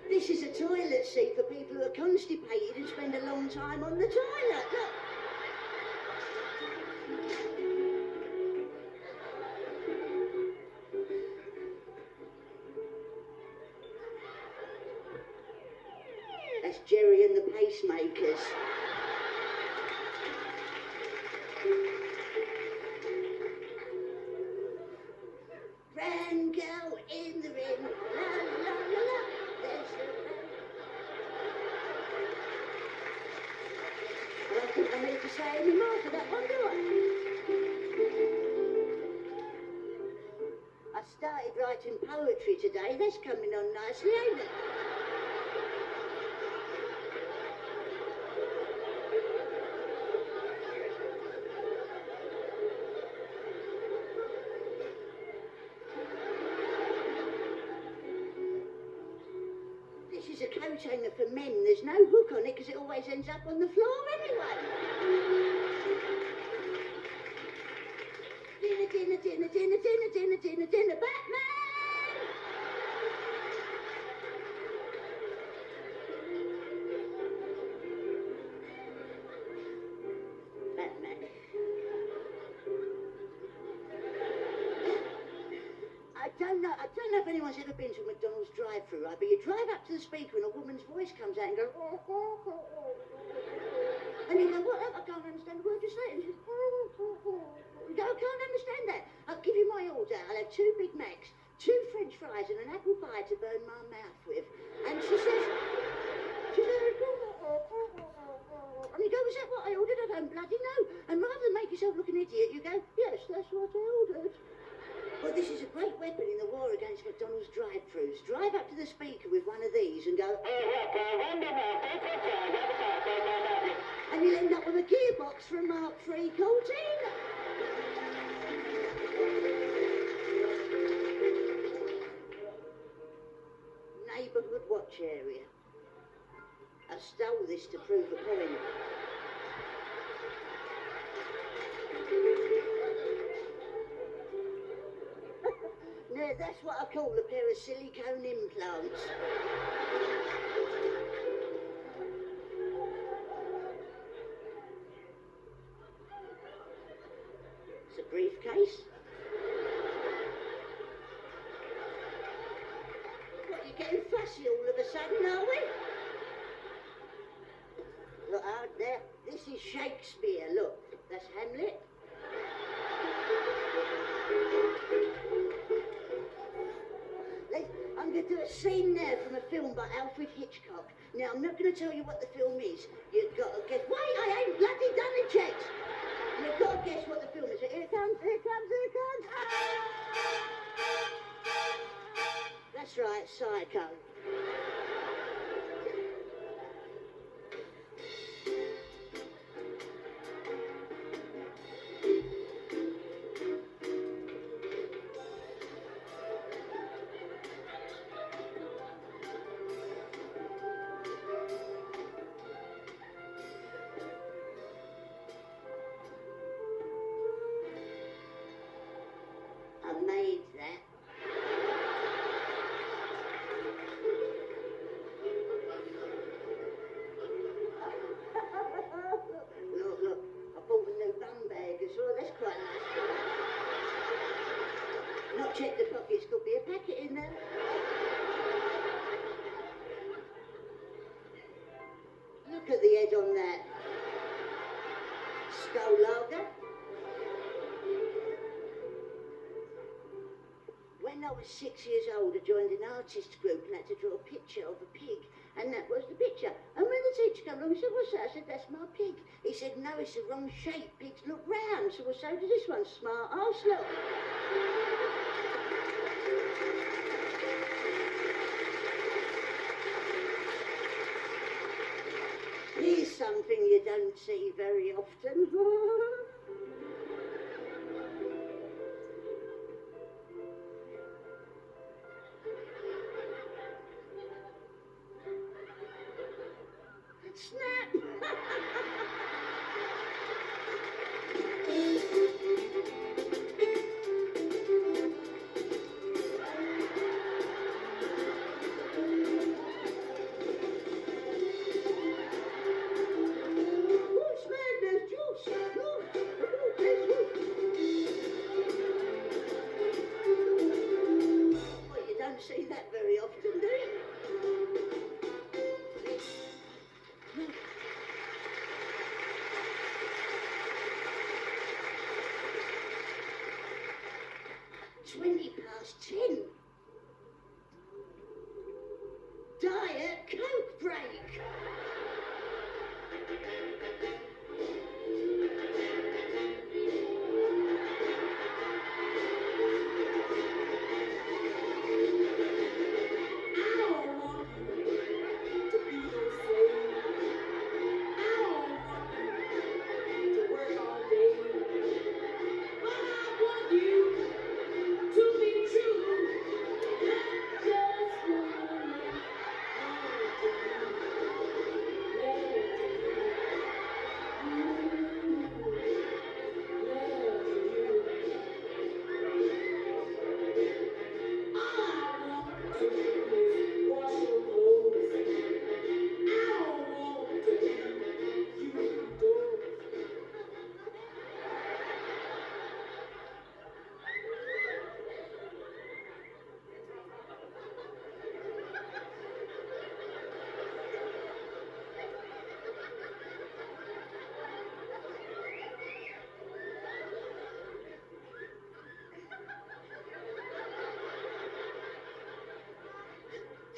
This is a toilet seat for people who are constipated and spend a long time on the toilet. Look. That's Jerry and the Pacemakers. Rango in the ring, la la la la. There's the I don't think I need to say any more for that one, do I started writing poetry today. That's coming on nicely, ain't it? A coat hanger for men. There's no hook on it because it always ends up on the floor anyway. Dinner, Batman! I don't know if anyone's ever been to a McDonald's drive-thru, right? But you drive up to the speaker and a woman's voice comes out and goes, and you go, what? I can't understand the word you're saying. You go, I can't understand that. I'll give you my order. I'll have 2 Big Macs, 2 French fries and an apple pie to burn my mouth with. And she says, and you go, is that what I ordered? I don't bloody know. And rather than make yourself look an idiot, you go, yes, that's what I ordered. Well, this is a great weapon in the war against McDonald's drive-thrus. Drive up to the speaker with one of these and go, and you'll end up with a gearbox from Mark III Cortina. Neighbourhood watch area. A stole this to prove a point. No, that's what I call a pair of silicone implants. It's a briefcase. What, you're getting fussy all of a sudden, are we? Look out there, this is Shakespeare, look, that's Hamlet. I'm going to do a scene now from a film by Alfred Hitchcock. Now, I'm not going to tell you what the film is. You've got to guess. Wait, I ain't bloody done it yet. You've got to guess what the film is. Here it comes, here it comes, here it comes. That's right, Psycho. I made that. Look, I bought a new bum bag as well, that's quite nice. Not checked the pockets, could be a packet in there. Look at the head on that. Skull lager. When I was 6 years old, I joined an artist group and had to draw a picture of a pig, and that was the picture. And when the teacher came along, he said, "What's that?" I said, "That's my pig." He said, "No, it's the wrong shape. Pigs look round." So, "Well, so does this one, smart arse look." Here's something you don't see very often. Snap! See that very often, do you? 10. Diet Coke break.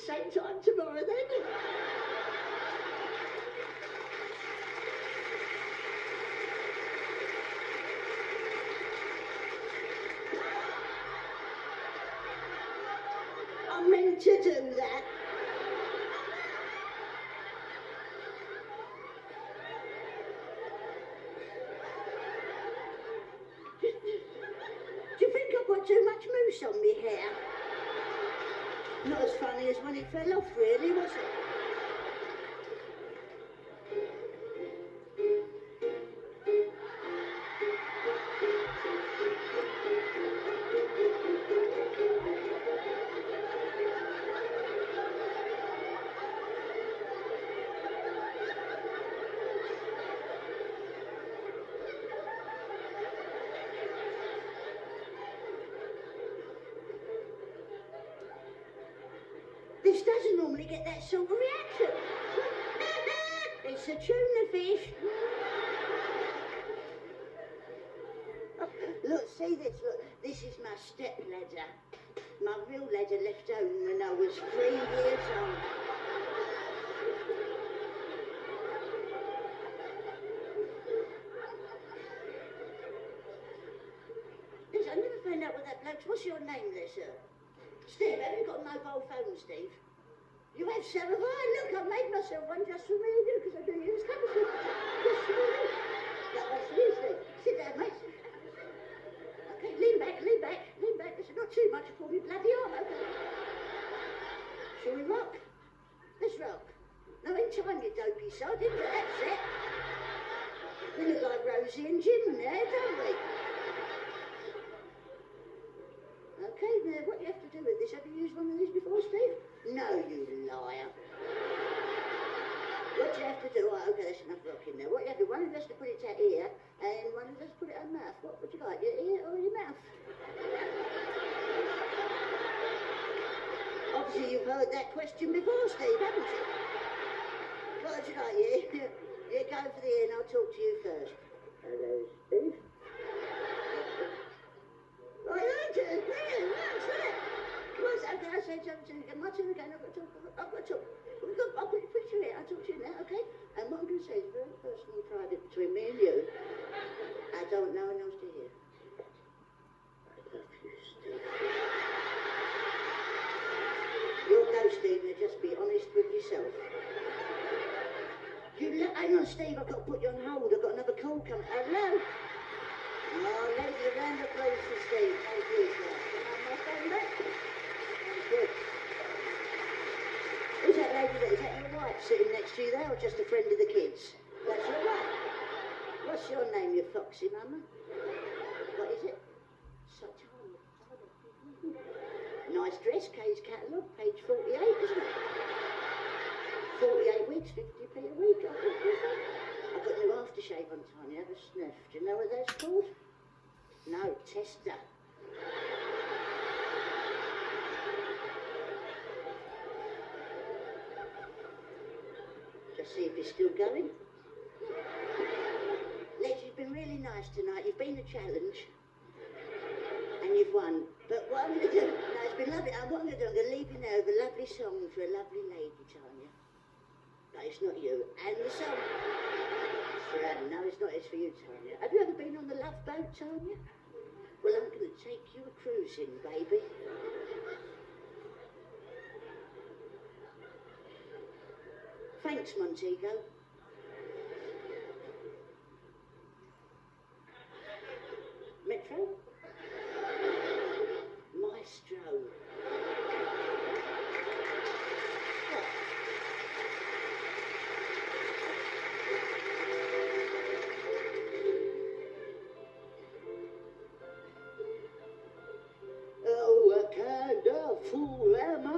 Same time tomorrow then. I meant to do that. Do you think I've got too much mousse on my hair? Not as funny as when it fell off, really, was it? fish doesn't normally get that sort of reaction. It's a tuna fish. Look, see this, look. This is my step ladder. My real ladder left home when I was 3 years old. Listen, I never found out what that bloke's... What's your name there, sir? Steve, have you got a mobile phone, Steve? You have, sir, have I? Look, I made myself one just for me, because I do use cameras. Just for me. That was for you, Steve. Sit down, mate. Okay, lean back, lean back, lean back. It's not too much for me bloody arm, okay? Shall we rock? Let's rock. No, in time, you dopey sod, into that set. We look like Rosie and Jim there, don't we? Okay, now, what do you have to do with this? Have you used one of these before, Steve? No, you liar. What do you have to do? Oh, okay, that's enough rocking now. What do you have to do? One of us to put it out here, and one of us to put it on mouth. What would you like, your ear or your mouth? Obviously, you've heard that question before, Steve, haven't you? What would you like, yeah? You go for the ear, and I'll talk to you first. Hello, Steve. Right, brilliant, what's that? What's that? Okay, I say something to you. My turn again, I've got to talk. I'll put you here, I'll talk to you now, okay? And what I'm going to say is very personal and private between me and you. I don't know one else to hear. I love you, Steve. You'll go, Steve, now just be honest with yourself. Hang on, Steve, I've got to put you on hold. I've got another call coming. Hello? Oh, ladies, a round of applause for Steve. Thank you, sir. Can I have my phone back? Thank you. Who's that lady there? Is that your wife sitting next to you there, or just a friend of the kids? That's your wife. What's your name, you foxy mama? What is it? Sultana. Nice dress, Kay's catalogue, page 48, isn't it? 48 weeks, 50p a week. I've got no aftershave on time. You have a sniff. Do you know what that's called? No, tester. Just see if it's still going. Lex, you've been really nice tonight. You've been a challenge. And you've won. But what I'm going to do... No, it's been lovely. What I'm going to do, I'm going to leave you now with a lovely song for a lovely lady, Tanya. But it's not you. And the song... No, it's not. It's for you, Tanya. Have you ever been on the Love Boat, Tanya? Well, I'm going to take you a cruising, baby. Thanks, Montego. Metro? Maestro. Fool am I,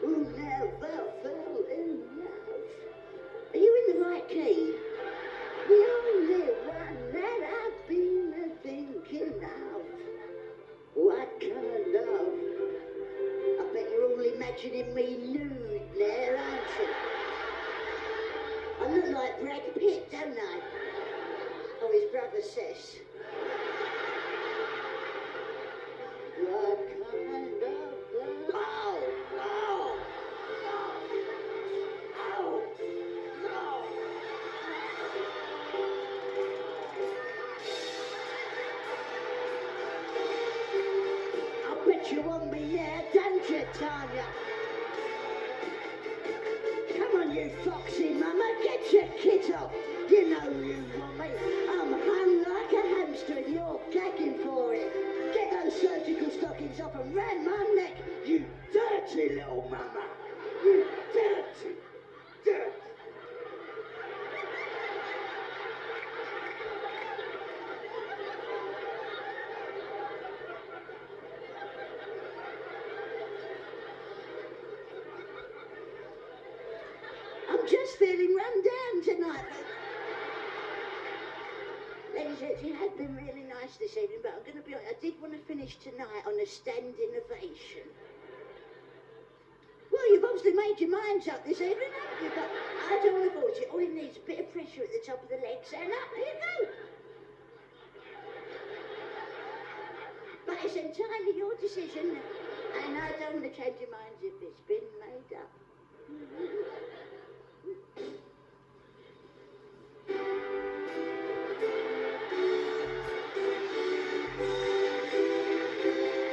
who never fell in love. Are you in the right key? The only one that I've been thinking of. What kind of love? I bet you're all imagining me nude there, aren't you? I look like Brad Pitt, don't I? Or his brother says. What kind of love? Oh! Oh! Oh! Oh! I bet you want me, yeah, don't you, Tanya? Come on, you foxy mama, get your kit off. You know you want me. I'm hung like a hamster and you're gagging for it. Get those surgical stockings off and round my neck, you dirty little mama. You dirty, dirty. I'm just feeling run down tonight. It has been really nice this evening, but I'm going to be honest, I did want to finish tonight on a standing ovation. obviously made your minds up this evening, haven't you? But I don't want to force you. All it needs is a bit of pressure at the top of the legs, and up you go. But it's entirely your decision, and I don't want to change your minds if it's been made up.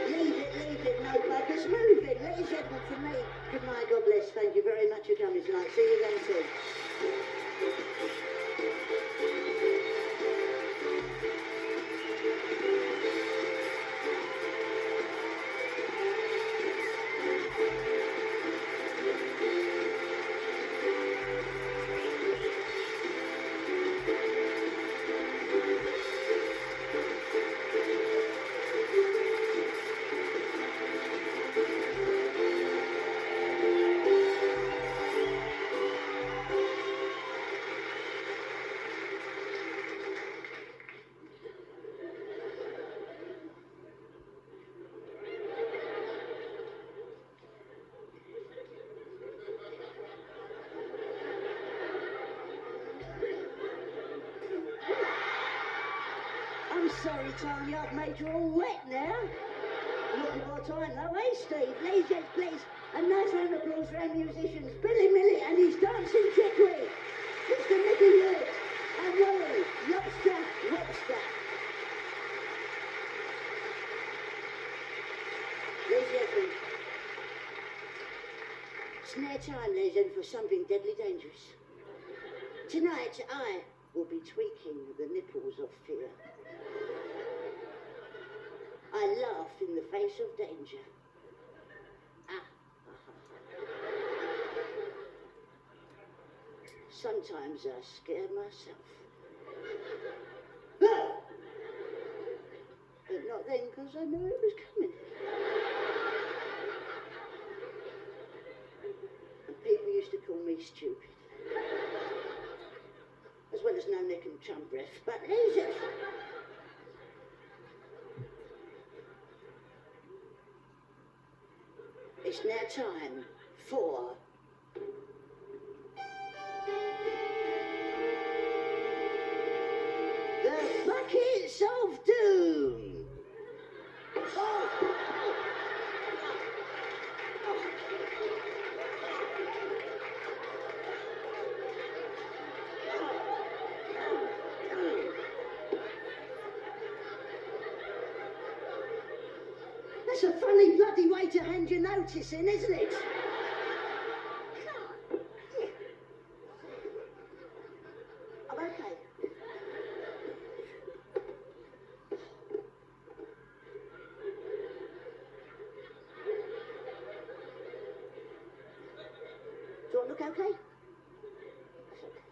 Leave it, no buggers, move it. Ladies and gentlemen, from me, good night, God bless. Thank you very much for coming tonight. See you again soon. I'm sorry, Tanya, I've made you all wet now. Looking for time though, eh, Steve? Ladies, please, a nice round of applause for our musicians, Billy Millie and his dancing chickweed, Mr. Mickey Wood, and Rory, Lobster. Ladies and gentlemen, it's now time, ladies and gentlemen, for something deadly dangerous. Tonight, I will be tweaking the nipples of fear. I laugh in the face of danger. Sometimes I scare myself. But not then, because I knew it was coming. And people used to call me stupid. As well as no neck and chum breath. But ladies and gentlemen, it's now time for the Buckets of Doom. That's a funny bloody way to hand your notice in, isn't it? I'm okay. Do I look okay? That's okay.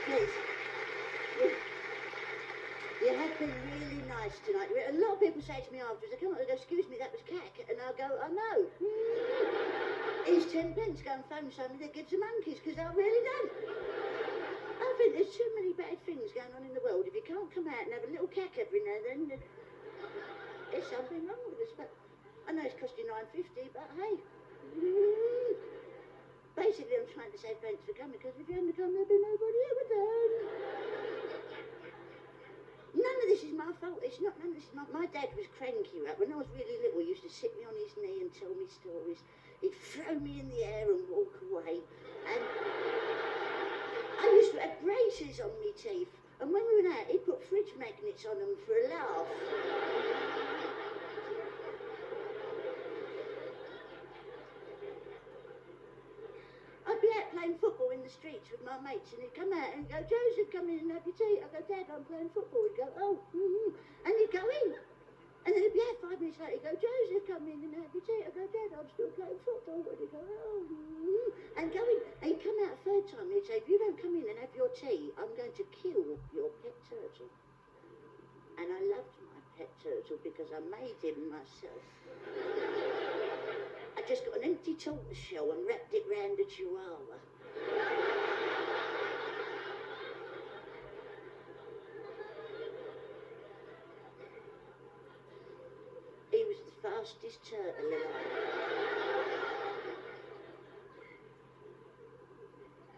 Please. You have been really nice tonight. A lot of people say to me afterwards, they come up and go, excuse me, that was cack. And I'll go, I know. Here's 10 pence, go and phone somebody that gives the monkeys, because I really don't. I think there's too many bad things going on in the world. If you can't come out and have a little cack every now and then, there's something wrong with us. But I know it's cost you £9.50, but hey. Basically, I'm trying to say thanks for coming, because if you hadn't come, there'd be nobody here with them. None of this is my fault. It's not, none of this is my dad was cranky, right? When I was really little, he used to sit me on his knee and tell me stories. He'd throw me in the air and walk away. And I used to have braces on my teeth. And when we went out, he'd put fridge magnets on them for a laugh. I'd be out playing football in the streets with my mates, and he'd come out and go, Joseph, come in and have your tea. I'd go, Dad, I'm playing football. He'd go, oh, and he'd go in. And then he'd be out 5 minutes later, he'd go, Joseph, come in and have your tea. I'd go, Dad, I'm still playing football. And he'd go, oh. And he'd come out a third time and he'd say, if you don't come in and have your tea, I'm going to kill your pet turtle. And I loved my pet turtle because I made him myself. I just got an empty tortoise shell and wrapped it round a chihuahua. He was the fastest turtle alive.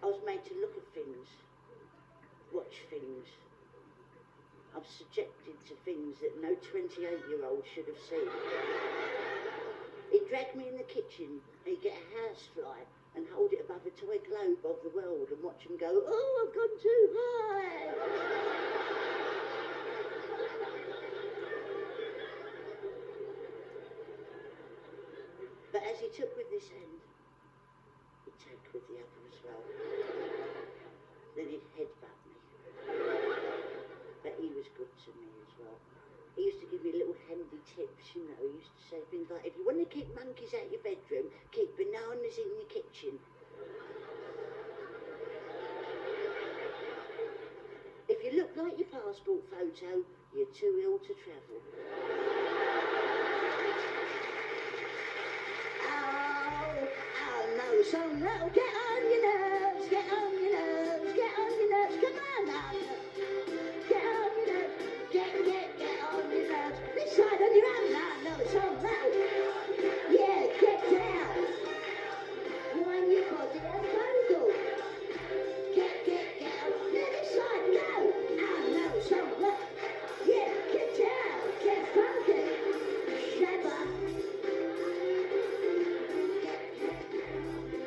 I was made to look at things, watch things. I was subjected to things that no 28-year-old should have seen. He'd drag me in the kitchen, he'd get a housefly and hold it above a toy globe of the world and watch him go, oh, I've gone too high. But as he took with this end, he'd take with the other as well. Then he'd headbutt me. But he was good to me as well. He used to give me little handy tips, you know. He used to say things like, if you want to keep monkeys out your bedroom, keep bananas in your kitchen. If you look like your passport photo, you're too ill to travel. Oh no, so no, get on your nerves, get on your nerves, get on your nerves, come on now. Get on your nerves, get on your nerves. This side on your own now, no, it's on now. Yeah, get down. Wind your body and vocal. Get on. Now this side, go. Oh no, it's on now. Yeah, get down, get funky. Shabba.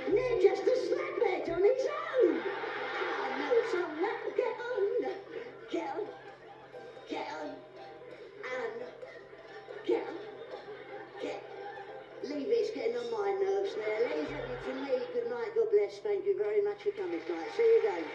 They're just a slaphead on its own. Oh no, it's on now. Get on. Get on. Get on. And get on. Get. Leave it, it's getting on my nerves now. Ladies and gentlemen, from me, good night, God bless. Thank you very much for coming tonight. See you again.